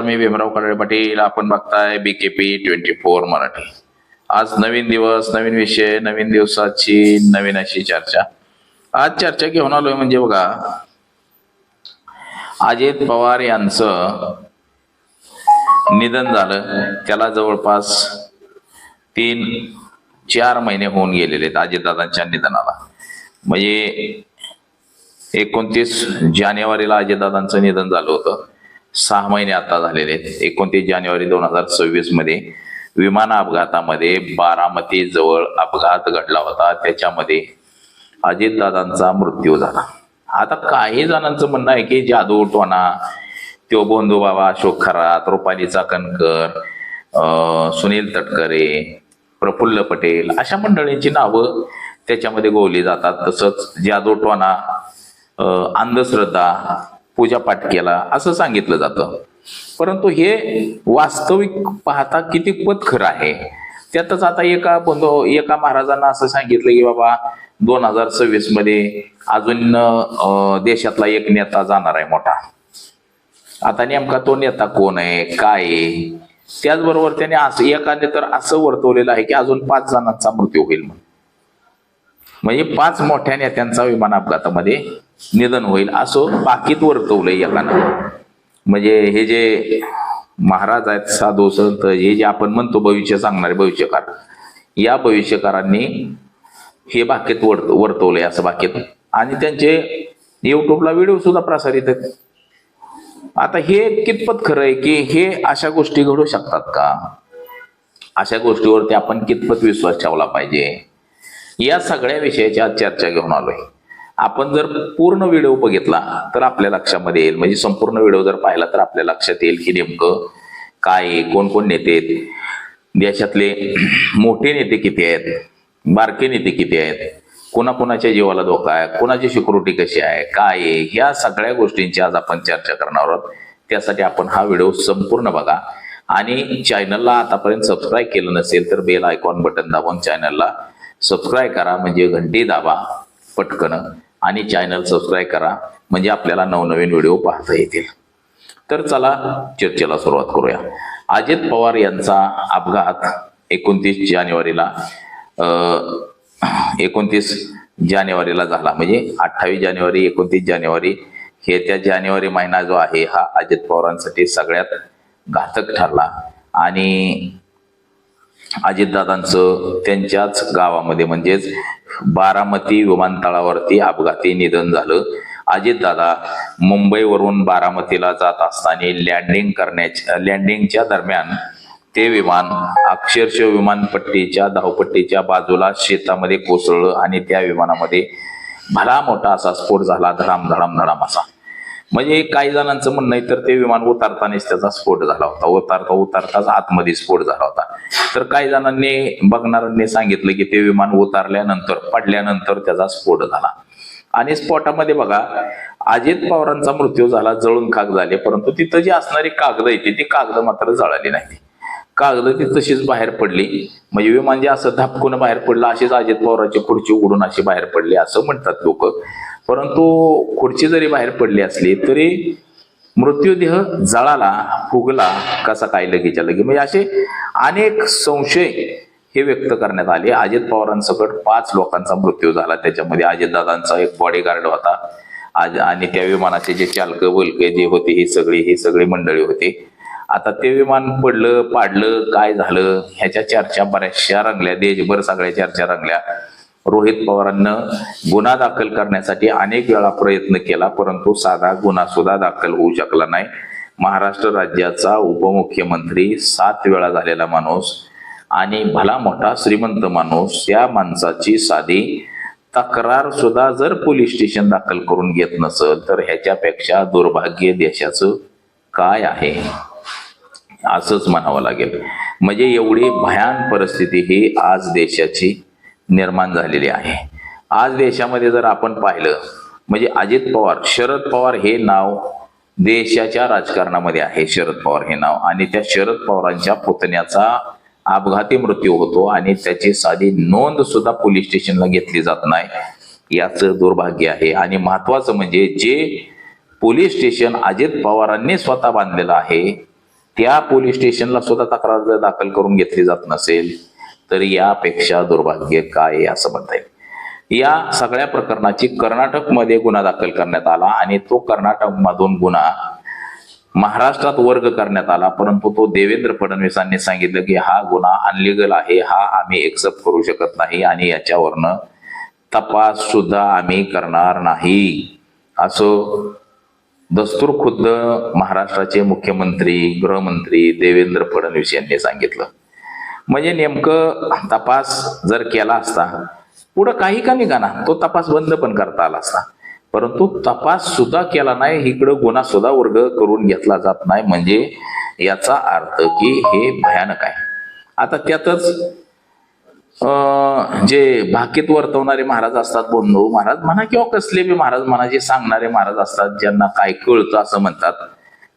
मी भीमराव कडाळे पाटील. आपण बघताय BKP 24 मराठी. आज नवीन दिवस, नवीन विषय, नवीन दिवसाची नवीन अशी चर्चा. आज चर्चा घेऊन आलोय म्हणजे बघा, अजित पवार यांचं निधन झालं. त्याला जवळपास 3-4 महिने होऊन गेलेले आहेत अजितदादांच्या निधनाला. म्हणजे 29 जानेवारीला अजितदादांचं निधन झालं होतं. 6 महिने आता झालेले आहेत. 29 जानेवारी 2026 मध्ये विमान अपघातामध्ये बारामती जवळ अपघात घडला होता. त्याच्यामध्ये अजितदादांचा मृत्यू झाला. आता काही जणांचं म्हणणं आहे की जादू टोना, तो बोंधू बाबा अशोक खरात, रुपाली चाकणकर, सुनील तटकरे, प्रफुल्ल पटेल अशा मंडळींची नावं त्याच्यामध्ये गोवली जातात. तसंच जादू टोना, अंधश्रद्धा, पूजा पाठ केला असं सांगितलं जातं. परंतु हे वास्तविक पाहता कितीपत खरं आहे. त्यातच आता एका महाराजांना असं सांगितलं की बाबा 2026 मध्ये अजून देशातला एक नेता जाणार आहे मोठा. आता नेमका तो नेता कोण आहे, काय आहे? त्याचबरोबर त्याने असं एकाने तर असं वर्तवलेलं आहे की अजून 5 जणांचा मृत्यू होईल. म्हणजे 5 मोठ्या नेत्यांचा विमान अपघातामध्ये निधन होईल असं बाकीत वर्तवलंय एकानं. म्हणजे हे जे महाराज आहेत, साधू संत, हे जे आपण म्हणतो भविष्य सांगणारे भविष्यकार, या भविष्यकारांनी हे बाकीत वर्तवलंय असं बाकीत. आणि त्यांचे युट्यूबला व्हिडिओ सुद्धा प्रसारित आहेत. आता हे कितपत खरं आहे की हे अशा गोष्टी घडू शकतात का? अशा गोष्टीवरती आपण कितपत विश्वास ठेवला पाहिजे, या सगळ्या विषयाची आज चर्चा घेऊन आलोय. आपण जर पूर्ण व्हिडिओ बघितला तर आपल्या लक्षामध्ये येईल. म्हणजे संपूर्ण व्हिडिओ जर पाहिला तर आपल्या लक्षात येईल की नेमकं काय, कोण कोण नेते आहेत, देशातले मोठे नेते किती आहेत, बारके नेते किती आहेत, कोणाकोणाच्या जीवाला धोका आहे, कोणाची सिक्युरिटी कशी आहे, काय आहे, ह्या सगळ्या गोष्टींची आज आपण चर्चा करणार आहोत. त्यासाठी आपण हा व्हिडिओ संपूर्ण बघा. आणि चॅनलला आतापर्यंत सबस्क्राईब केलं नसेल तर बेल आयकॉन बटन दाबून चॅनलला सबस्क्राईब करा. म्हणजे घंटी दाबा पटकन आणि चॅनल सबस्क्राईब करा, म्हणजे आपल्याला नवनवीन व्हिडिओ पाहता येतील. तर चला चर्चेला सुरुवात करूया. अजित पवार यांचा अपघात 29 जानेवारीला झाला. म्हणजे 28 जानेवारी 29 जानेवारी हे त्या जानेवारी महिना जो आहे हा अजित पवारांसाठी सगळ्यात घातक ठरला. आणि अजितदादांचं त्यांच्याच गावामध्ये म्हणजेच बारामती विमानतळावरती अपघाती निधन झालं. अजितदादा मुंबईवरून बारामतीला जात असताना लँडिंगच्या दरम्यान ते विमान अक्षरशः विमानपट्टीच्या धावपट्टीच्या बाजूला शेतामध्ये कोसळलं आणि त्या विमानामध्ये भला मोठा असा स्फोट झाला, धडाम धडाम धडाम असा. म्हणजे काही जणांचं म्हणणं आहे तर ते विमान उतरतानाच त्याचा स्फोट झाला होता, उतरताच आतमध्ये स्फोट झाला होता. तर काही जणांनी, बघणाऱ्यांनी सांगितलं की ते विमान पडल्यानंतर त्याचा स्फोट झाला. आणि स्फोटामध्ये बघा अजित पवारांचा मृत्यू झाला, जळून खाक झाले. परंतु तिथं जी असणारी कागद आहे ती कागद मात्र जळाली नाही. कागद ती तशीच बाहेर पडली. म्हणजे विमान जे असं धापकून बाहेर पडलं, अशीच अजित पवारांची खुर्ची उडून अशी बाहेर पडली असं म्हणतात लोक. परंतु खुर्ची जरी बाहेर पडली असली तरी मृत्यूदेह जळाला, फुगला कसा काय लगेच्या लगे. म्हणजे असे अनेक संशय हे व्यक्त करण्यात आले. अजित पवारांसकट 5 लोकांचा मृत्यू झाला. त्याच्यामध्ये अजितदादांचा एक बॉडीगार्ड होता आणि त्या विमानाचे जे चालक बोलके जे होते ही सगळी मंडळी होती. आता ते विमान पाडलं काय झालं ह्याच्या चर्चा बऱ्याचशा रंगल्या, देशभर सगळ्या चर्चा रंगल्या. रोहित पवारांना गुन्हा दाखल करण्यासाठी अनेक वेळा प्रयत्न केला, परंतु साधा गुन्हा सुद्धा दाखल होऊ शकला नाही. महाराष्ट्र राज्याचा उपमुख्यमंत्री 7 वेळा झालेला माणूस आणि भला मोठा श्रीमंत माणूस, त्या माणसाची साधी तक्रार सुद्धा जर पोलीस स्टेशन दाखल करून घेत नसेल तर ह्याच्यापेक्षा दुर्भाग्य देशाचं काय आहे असंच म्हणावं लागेल. म्हणजे एवढी भयान परिस्थिती ही आज देशाची निर्माण झालेली आहे. आज देशामध्ये जर आपण पाहिलं म्हणजे अजित पवार, शरद पवार हे नाव देशाच्या राजकारणामध्ये आहे. शरद पवार हे नाव, आणि त्या शरद पवारांच्या पुतण्याचा अपघाती मृत्यू होतो आणि त्याची साधी नोंद सुद्धा पोलीस स्टेशनला घेतली जात नाही, याचं दुर्भाग्य आहे. आणि महत्वाचं म्हणजे जे पोलीस स्टेशन अजित पवारांनी स्वतः बांधलेलं आहे त्या पोलीस स्टेशनला सुद्धा तक्रार जर दाखल करून घेतली जात नसेल तर यापेक्षा दुर्भाग्य काय आहे असं म्हणता येईल. या सगळ्या प्रकरणाची कर्नाटकमध्ये गुन्हा दाखल करण्यात आला आणि तो कर्नाटकमधून गुन्हा महाराष्ट्रात वर्ग करण्यात आला, परंतु तो देवेंद्र फडणवीसांनी सांगितलं की हा गुन्हा अनलिगल आहे, हा आम्ही एक्सेप्ट करू शकत नाही आणि याच्यावरनं तपास सुद्धा आम्ही करणार नाही असं दस्तूर खुद्द महाराष्ट्राचे मुख्यमंत्री गृहमंत्री देवेंद्र फडणवीस यांनी सांगितलं. म्हणजे नेमकं तपास जर केला असता पुढं काही का निघाना, तो तपास बंद पण करता आला असता, परंतु तपास सुद्धा केला नाही, इकडं गुन्हा सुद्धा वर्ग करून घेतला जात नाही. म्हणजे याचा अर्थ की हे भयानक आहे. आता त्यातच जे भाकीत वर्तवणारे महाराज असतात, बंधू महाराज म्हणा किंवा कसले बी महाराज म्हणा, जे सांगणारे महाराज असतात, ज्यांना काय कळतं असं म्हणतात,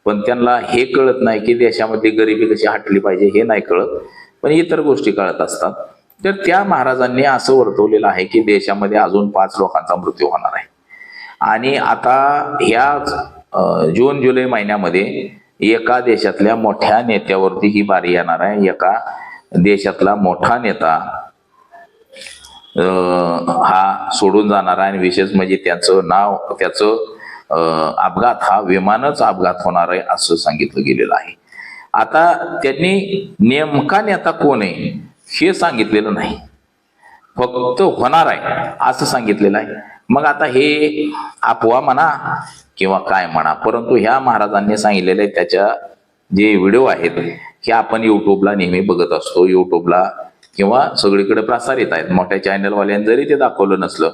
पण त्यांना हे कळत नाही की देशामध्ये गरिबी कशी हटली पाहिजे, हे नाही कळत, पण इतर गोष्टी कळत असतात. तर त्या महाराजांनी असं वर्तवलेलं आहे की देशामध्ये अजून 5 लोकांचा मृत्यू होणार आहे आणि आता ह्या जून जुलै महिन्यामध्ये एका देशातल्या मोठ्या नेत्यावरती ही बारी येणार आहे. एका देशातला मोठा नेता हा सोडून जाणार आहे आणि विशेष म्हणजे त्याचं अपघात हा विमानच अपघात होणार आहे असं सांगितलं गेलेलं आहे. आता त्यांनी नेमका नेता कोण आहे हे सांगितलेलं नाही, फक्त होणार आहे असं सांगितलेलं आहे. मग आता हे अफवा म्हणा किंवा काय म्हणा, परंतु ह्या महाराजांनी सांगितलेले त्याच्या जे व्हिडिओ आहेत हे आपण युट्यूबला नेहमी बघत असतो. युट्यूबला किंवा सगळीकडे प्रसारित आहेत. मोठ्या चॅनलवाल्यांनी जरी ते दाखवलं नसलं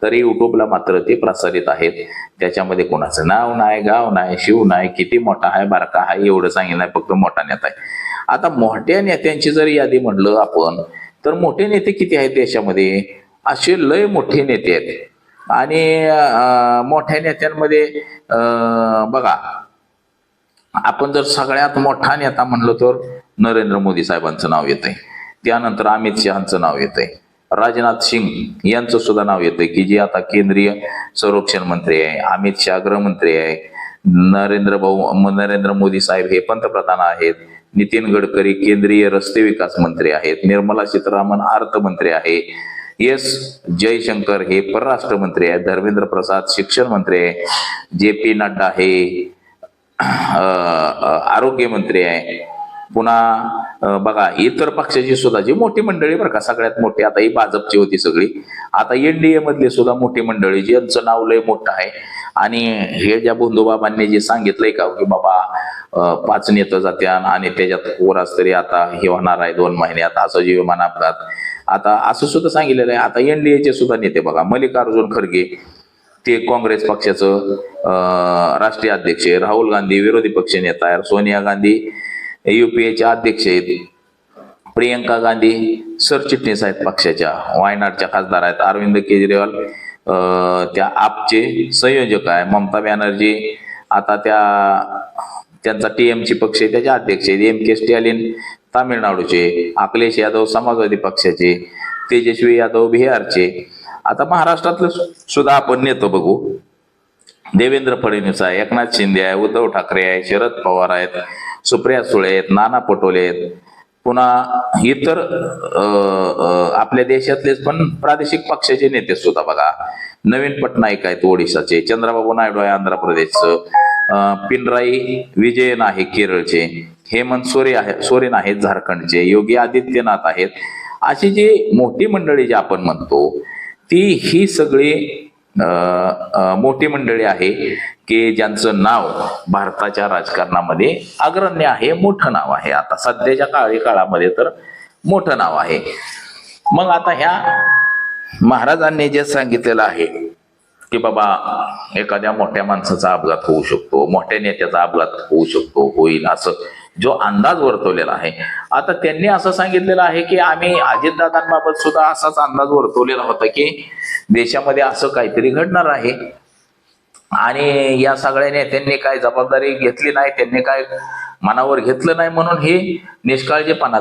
तरी युट्यूबला मात्र ते प्रसारित आहेत. त्याच्यामध्ये कोणाचं नाव नाही, गाव नाही, शिव नाही, किती मोठा आहे बारका आहे एवढं सांगितलं नाही, फक्त मोठा नेता आहे. आता मोठ्या नेत्यांची जर यादी म्हणलं आपण तर मोठे नेते किती आहेत देशामध्ये, असे लय मोठे नेते आहेत आणि मोठ्या नेत्यांमध्ये बघा आपण जर सगळ्यात मोठा नेता म्हणलं तर नरेंद्र मोदी साहेबांचं नाव येतंय, त्यानंतर अमित शहाचं नाव येतंय, राजनाथ सिंग यांचं सुद्धा नाव येतंय की जे आता केंद्रीय संरक्षण मंत्री आहे, अमित शहा गृहमंत्री आहे, नरेंद्र मोदी साहेब हे पंतप्रधान आहेत, नितीन गडकरी केंद्रीय रस्ते विकास मंत्री आहेत, निर्मला सीतारामन अर्थमंत्री आहे, एस जयशंकर हे परराष्ट्र मंत्री आहेत, धर्मेंद्र प्रसाद शिक्षण मंत्री आहे, JP नड्डा हे आरोग्य मंत्री आहे. पुन्हा बघा इतर पक्षाची सुद्धा जी मोठी मंडळी बरं का, सगळ्यात मोठी आता ही भाजपची होती सगळी, आता NDA मधली सुद्धा मोठी मंडळी ज्यांचं नाव लय मोठं आहे. आणि हे ज्या बंधुबाबांनी जे सांगितलंय का की बाबा 5 नेते जात्यान आणि त्याच्यात कोरास तरी आता हे होणार आहे 2 महिन्यात असं जे विमान अपघात, आता असं सुद्धा सांगितलेलं आहे. आता NDAचे सुद्धा नेते बघा, मल्लिकार्जुन खरगे ते काँग्रेस पक्षाचं राष्ट्रीय अध्यक्ष आहे, राहुल गांधी विरोधी पक्ष नेता आहे, सोनिया गांधी UPAच्या अध्यक्ष आहेत, प्रियंका गांधी सरचिटणीस आहेत पक्षाच्या, वायनाडच्या खासदार आहेत, अरविंद केजरीवाल त्या आपचे संयोजक आहे, ममता बॅनर्जी आता त्यांचा TMC पक्ष आहे त्याचे अध्यक्ष आहेत, MK स्टॅलिन तामिळनाडूचे, अखिलेश यादव समाजवादी पक्षाचे, तेजस्वी यादव बिहारचे. आता महाराष्ट्रातलं सुद्धा आपण नेतो बघू, देवेंद्र फडणवीस आहे, एकनाथ शिंदे आहे, उद्धव ठाकरे आहे, शरद पवार आहेत, सुप्रिया सुळे आहेत, नाना पटोले आहेत, पुन्हा इतर आपल्या देशातलेच पण प्रादेशिक पक्षाचे नेते सुद्धा बघा, नवीन पटनायक आहेत ओडिशाचे, चंद्रबाबू नायडू आहे आंध्र प्रदेशचं, पिनराई विजयन आहे केरळचे, हेमंत सोरेन आहेत झारखंडचे, योगी आदित्यनाथ आहेत. अशी जी मोठी मंडळी जी आपण म्हणतो ही सगळी मोठी मंडळी आहे की ज्यांचं नाव भारताच्या राजकारणामध्ये अग्रण्य आहे, मोठं नाव आहे. आता सध्याच्या काळामध्ये तर मोठं नाव आहे. मग आता ह्या महाराजांनी जे सांगितलेलं आहे की बाबा एखाद्या मोठ्या माणसाचा अपघात होऊ शकतो, मोठ्या नेत्याचा अपघात होऊ शकतो, होईल असं जो अंदाज वर्तवलेला आहे. आता त्यांनी असं सांगितलेलं आहे की आम्ही अजितदादांबाबत सुद्धा असाच अंदाज वर्तवलेला होता की देशामध्ये असं काहीतरी घडणार आहे आणि या सगळ्या नेत्यांनी काय जबाबदारी घेतली नाही, त्यांनी काय मनावर घेतलं नाही, म्हणून हे निष्काळजीपणा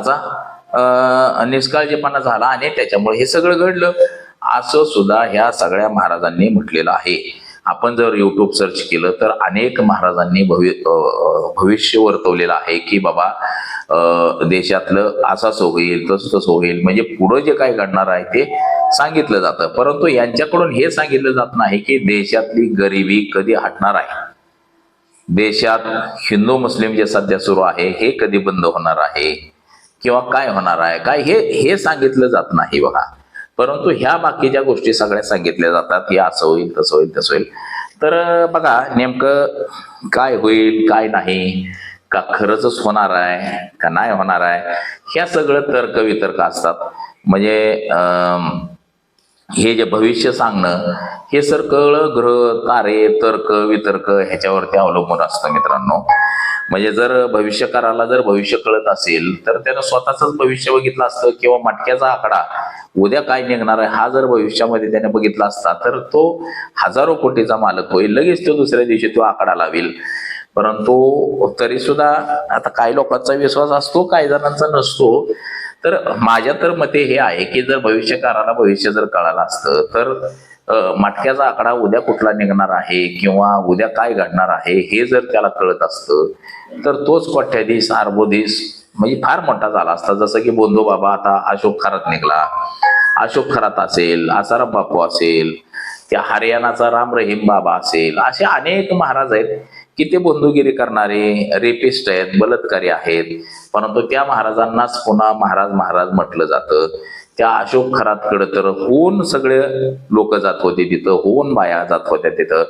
झाला आणि त्याच्यामुळे हे सगळं घडलं असं सुद्धा ह्या सगळ्या महाराजांनी म्हटलेलं आहे. आपण जर युट्यूब सर्च केलं तर अनेक महाराजांनी भविष्य वर्तवलेलं आहे की बाबा देशातलं असं होईल तसं होईल, म्हणजे पुढं जे काय घडणार आहे ते सांगितलं जातं. परंतु यांच्याकडून हे सांगितलं जात नाही की देशातली गरिबी कधी हटणार आहे, देशात हिंदू मुस्लिम जे सध्या सुरू आहे हे कधी बंद होणार आहे किंवा काय होणार आहे, काय हे सांगितलं जात नाही बघा. परंतु ह्या बाकीच्या गोष्टी सगळ्या सांगितल्या जातात, हे असं होईल तसं होईल तसं होईल. तर बघा नेमकं काय होईल काय नाही, का खरंच होणार आहे का नाही होणार आहे, ह्या सगळं तर्क वितर्क असतात. म्हणजे हे जे भविष्य सांगणं हे सगळं ग्रह तारे तर्क वितर्क ह्याच्यावरती अवलंबून असतं मित्रांनो. म्हणजे जर भविष्यकाराला जर भविष्य कळत असेल तर त्यानं स्वतःच भविष्य बघितलं असतं किंवा मटक्याचा आकडा उद्या काय निघणार आहे हा जर भविष्यामध्ये त्याने बघितला असता तर तो हजारो कोटीचा मालक होईल, लगेच तो दुसऱ्या दिवशी तो आकडा लावेल. परंतु तरी सुद्धा आता काही लोकांचा विश्वास असतो काही जणांचा नसतो. तर माझ्या तर मते हे आहे की जर भविष्यकाराला भविष्य जर कळालं असतं तर मटक्याचा आकडा उद्या कुठला निघणार आहे किंवा उद्या काय घडणार आहे हे जर त्याला कळत असतं तर तोच कोट्याधीश अर्बोधीश म्हणजे फार मोठा झाला असता. जसं की बोंधू बाबा आता अशोक खरात निघला, अशोक खरात असेल, आसाराम बापू असेल, त्या हरियाणाचा राम रहीम बाबा असेल, असे अनेक महाराज आहेत की ते बंधुगिरी करणारे रेपिस्ट आहेत, बलात्कारी आहेत. परंतु त्या महाराजांनाच पुन्हा महाराज महाराज म्हटलं जातं. त्या अशोक खरातकडे तर होऊन सगळे लोक जात होते तिथं, होऊन बाया जात होत्या तिथं,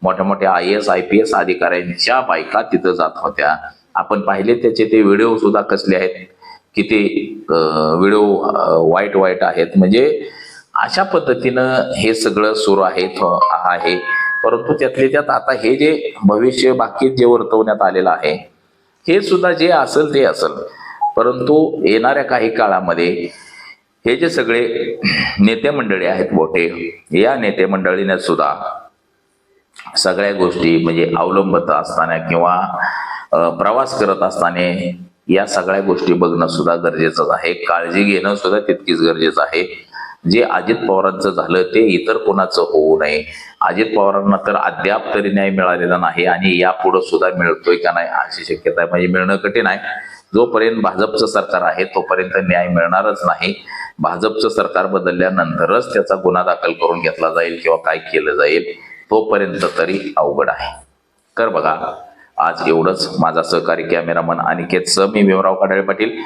मोठ्या मोठ्या IAS IPS अधिकाऱ्यांच्या बायका तिथं जात होत्या. आपण पाहिले त्याचे ते व्हिडिओ सुद्धा कसले आहेत, किती व्हिडिओ वाईट आहेत. म्हणजे अशा पद्धतीनं हे सगळं सुरू आहे. परंतु त्यातले त्यात आता हे जे भविष्य बाकी जे वर्तवण्यात आलेलं आहे हे सुद्धा जे असेल ते असेल. परंतु येणाऱ्या काही काळामध्ये हे जे सगळे नेते मंडळी आहेत मोठे, या नेते मंडळीने सुद्धा सगळ्या गोष्टी म्हणजे अवलंबत असताना किंवा प्रवास करत असताना या सगळ्या गोष्टी बघणं सुद्धा गरजेचं आहे, काळजी घेणं सुद्धा तितकीच गरजेचं आहे. जे अजित पवारांचं झालं ते इतर कोणाचं होऊ नये. अजित पवारांना तर अद्याप तरी न्याय मिळालेला नाही आणि यापुढे सुद्धा मिळतोय का नाही अशी शक्यता आहे. म्हणजे मिळणं कठीण आहे. जोपर्यंत भाजपचं सरकार आहे तोपर्यंत न्याय मिळणारच नाही. भाजपचं सरकार बदलल्यानंतरच त्याचा गुन्हा दाखल करून घेतला जाईल किंवा काय केलं जाईल, तोपर्यंत तरी अवघड आहे. तर बघा आज एवढंच. माझा सहकारी कॅमेरामन अनिकेत मी भीमराव कडाळे पाटील.